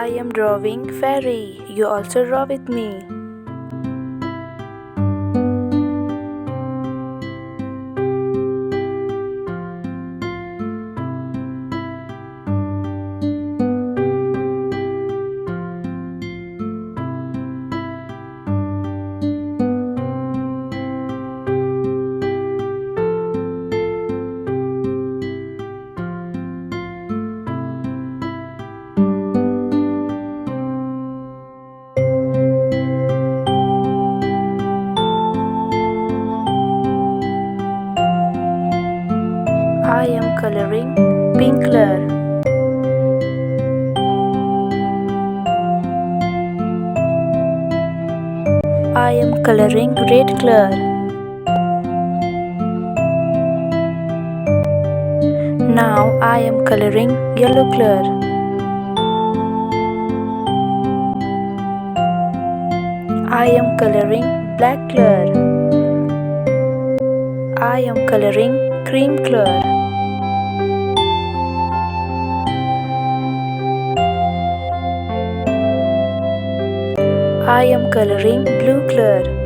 I am drawing fairy. You also draw with me. I am coloring pink color. I am coloring red color. Now I am coloring yellow color. I am coloring black color. I am coloring cream color. I am coloring blue color.